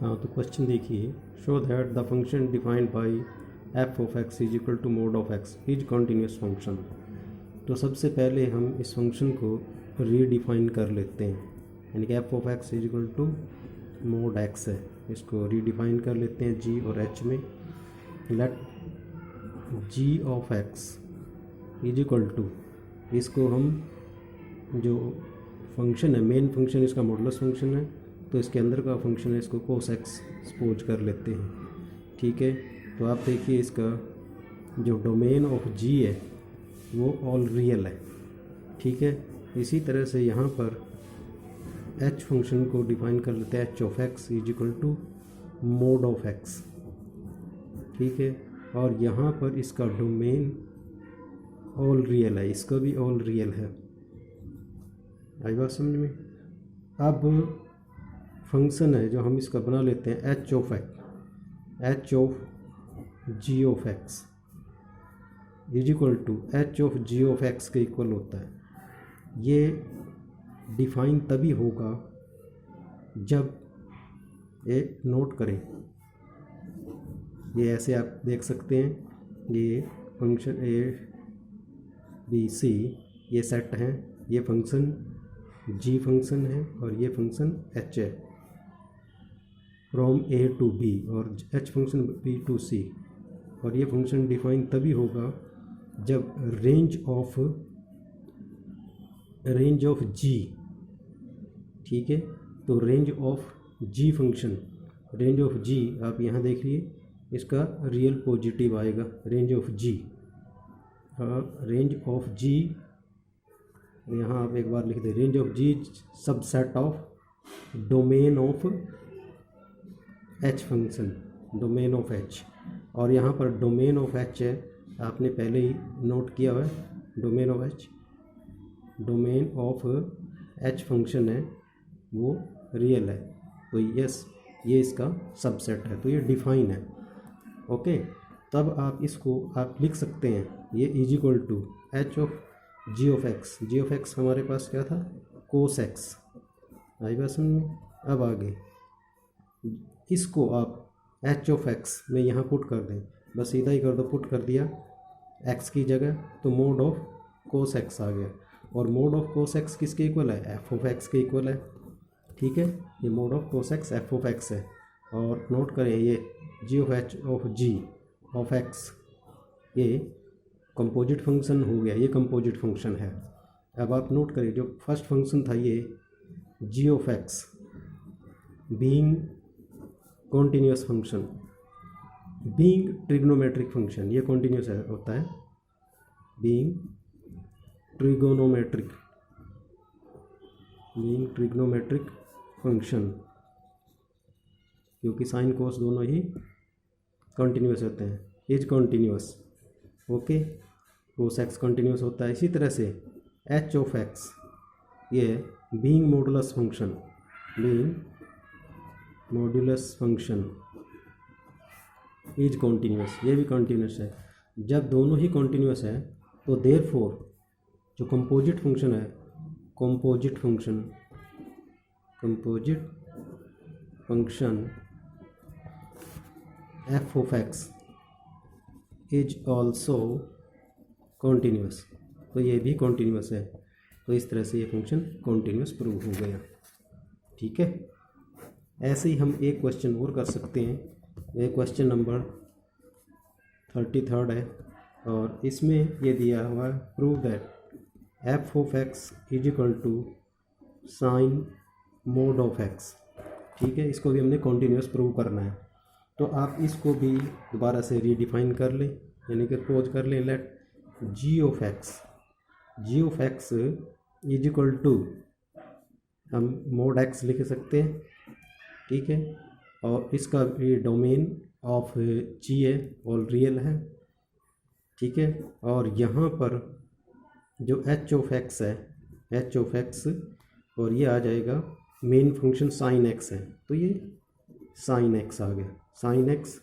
हाँ, तो क्वेश्चन देखिए, show that the function defined by f of x is equal to mod of x is continuous function. तो सबसे पहले हम इस फंक्शन को रीडिफाइन कर लेते हैं, यानी कि f of x is equal to mod x है, इसको रीडिफाइन कर लेते हैं जी और एच में। Let g of x is equal to, इसको हम जो फंक्शन है, मेन फंक्शन इसका मॉडुलस फंक्शन है, तो इसके अंदर का फंक्शन है, इसको कोस एक्स सपोज कर लेते हैं। ठीक है, तो आप देखिए इसका जो डोमेन ऑफ जी है वो ऑल रियल है। ठीक है, इसी तरह से यहाँ पर एच फंक्शन को डिफाइन कर लेते हैं, h of x is equal to mod of x. ठीक है, और यहाँ पर इसका डोमेन ऑल रियल है, इसका भी ऑल रियल है। आई बात समझ में? अब फंक्शन है जो हम इसका बना लेते हैं, h of x, h of g of x is equal to h of g of x के इक्वल होता है। ये डिफाइन तभी होगा जब, ये नोट करें, ये ऐसे आप देख सकते हैं, ये फंक्शन ए बी सी ये सेट है, ये फंक्शन जी फंक्शन है और ये फंक्शन एच है, फ्रॉम ए टू बी, और एच फंक्शन बी टू सी। और ये फंक्शन डिफाइन तभी होगा जब रेंज ऑफ जी, ठीक है, तो range of g function, range of g आप यहाँ देखिए, इसका रियल पॉजिटिव आएगा, range of g, range of g, यहाँ आप एक बार लिख दें, range of g subset of domain of h function, domain of h. और यहाँ पर डोमेन ऑफ एच है, आपने पहले ही नोट किया हुआ है, domain of H, domain of h function है वो रियल है, तो यस ये इसका सबसेट है, तो ये डिफाइन है। ओके, तब आप इसको आप लिख सकते हैं, ये is equal to h of g of x, g of x हमारे पास क्या था, कोस एक्स। आई बात समझ में? अब आगे इसको आप एच ऑफ एक्स में यहाँ पुट कर दें, बस सीधा ही कर दो, पुट कर दिया एक्स की जगह, तो मोड ऑफ कोस एक्स आ गया, और मोड ऑफ कोस एक्स किसके इक्वल है, एफ ऑफ एक्स के इक्वल है। ठीक है, ये mod of cos x f of x है, और नोट करें ये g of h of g of x, ये कंपोजिट फंक्शन हो गया, ये कंपोजिट फंक्शन है। अब आप नोट करें, जो फर्स्ट फंक्शन था ये g of x being continuous function, being trigonometric function, ये कॉन्टीन्यूस होता है, being trigonometric, being trigonometric function, क्योंकि साइन कोस दोनों ही कॉन्टीन्यूस होते हैं, is continuous. Okay, cos x continuous होता है। इसी तरह से एच ऑफ एक्स, ये being modulus function, being modulus function is continuous, ये भी कॉन्टीन्यूस है। जब दोनों ही कॉन्टीन्यूस है तो देयरफॉर जो कंपोजिट फंक्शन है, composite function F of x is also continuous, तो ये भी कॉन्टीन्यूस है। तो इस तरह से ये फंक्शन कॉन्टीन्यूस प्रूव हो गया। ठीक है, ऐसे ही हम एक क्वेश्चन और कर सकते हैं, ये क्वेश्चन नंबर 33 है, और इसमें ये दिया हुआ है, prove that f of x is equal to sine mod of x. ठीक है, इसको भी हमने कॉन्टीन्यूस प्रूव करना है, तो आप इसको भी दोबारा से रीडिफाइन कर लें, यानी कि पोज कर लें, let g of x is equal to, हम मोड एक्स लिख सकते हैं। ठीक है, और इसका ये डोमेन ऑफ जी है, ऑल रियल है। ठीक है, और यहाँ पर जो एच ऑफ एक्स है, एच ऑफ एक्स, और ये आ जाएगा मेन फंक्शन साइन एक्स है, तो ये साइन एक्स आ गया। साइन एक्स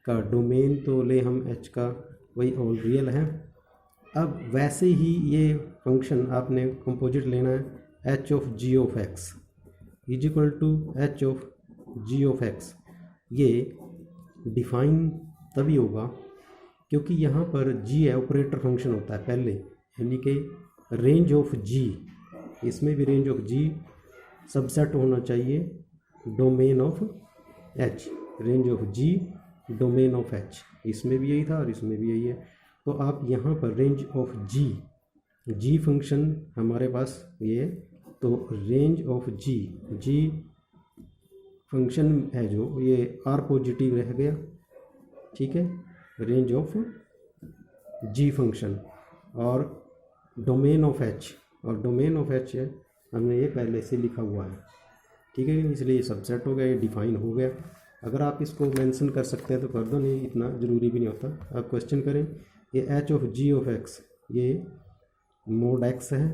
का डोमेन तो ले हम एच का, वही ऑल रियल है। अब वैसे ही ये फंक्शन आपने कंपोजिट लेना है, h of g of x is equal to h of g of x, ये डिफाइन तभी होगा क्योंकि यहाँ पर जी है, ऑपरेटर फंक्शन होता है पहले, यानी कि रेंज ऑफ जी, इसमें भी रेंज ऑफ जी सबसेट होना चाहिए domain of h, range of g domain of h, इसमें भी यही था और इसमें भी यही है। तो आप यहाँ पर रेंज ऑफ जी फंक्शन हमारे पास ये, तो रेंज ऑफ जी फंक्शन है जो ये आर पॉजिटिव रह गया, ठीक है, रेंज ऑफ जी फंक्शन, और डोमेन ऑफ एच, और डोमेन ऑफ एच है हमने ये पहले से लिखा हुआ है, ठीक है, इसलिए ये सबसेट हो गया, ये डिफाइन हो गया। अगर आप इसको मेंशन कर सकते हैं तो कर दो, नहीं इतना ज़रूरी भी नहीं होता। आप क्वेश्चन करें, ये h of g of x ये मोड एक्स है,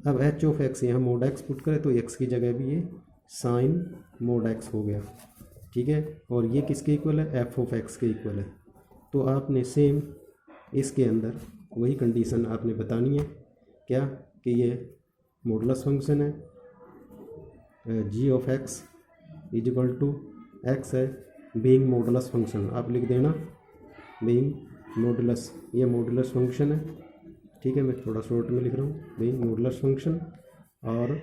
अब एच ऑफ एक्स यहाँ मोड एक्स पुट करें तो एक्स की जगह भी ये साइन मोड एक्स हो गया, ठीक है, और ये किसके इक्वल है, एफ ऑफ एक्स के इक्वल है। तो आपने सेम इसके अंदर वही कंडीशन आपने बतानी है, क्या कि ये मॉडुलस फंक्शन है, g of x is equal to x है, बीइंग मॉडुलस फंक्शन आप लिख देना, बीइंग मॉडुलस, ये मॉडुलस फंक्शन है, ठीक है, मैं थोड़ा शॉर्ट में लिख रहा हूँ, बीइंग मॉडुलस फंक्शन, और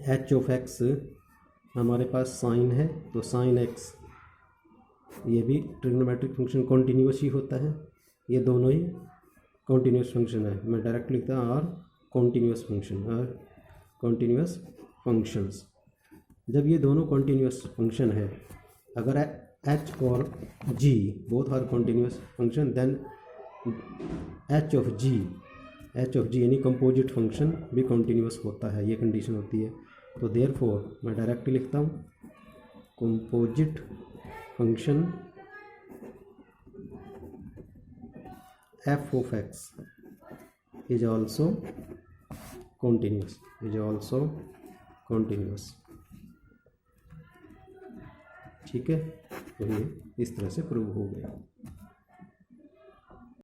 एच ऑफ एक्स हमारे पास साइन है, तो साइन एक्स ये भी ट्रिग्नोमेट्रिक फंक्शन कॉन्टीन्यूस ही होता है, ये दोनों ही कॉन्टीन्यूस फंक्शन है, मैं डायरेक्ट लिखता हूँ और कॉन्टीन्यूस फंक्शन, और कॉन्टीन्यूस फंक्शंस, जब ये दोनों कॉन्टीन्यूस फंक्शन है, अगर एच और g both are continuous function, then h of g यानी कंपोजिट फंक्शन भी कॉन्टीन्यूस होता है, ये कंडीशन होती है। तो देयरफॉर मैं डायरेक्टली लिखता हूँ, composite function F of x is also continuous, ठीक है, तो ये इस तरह से प्रूव हो गया।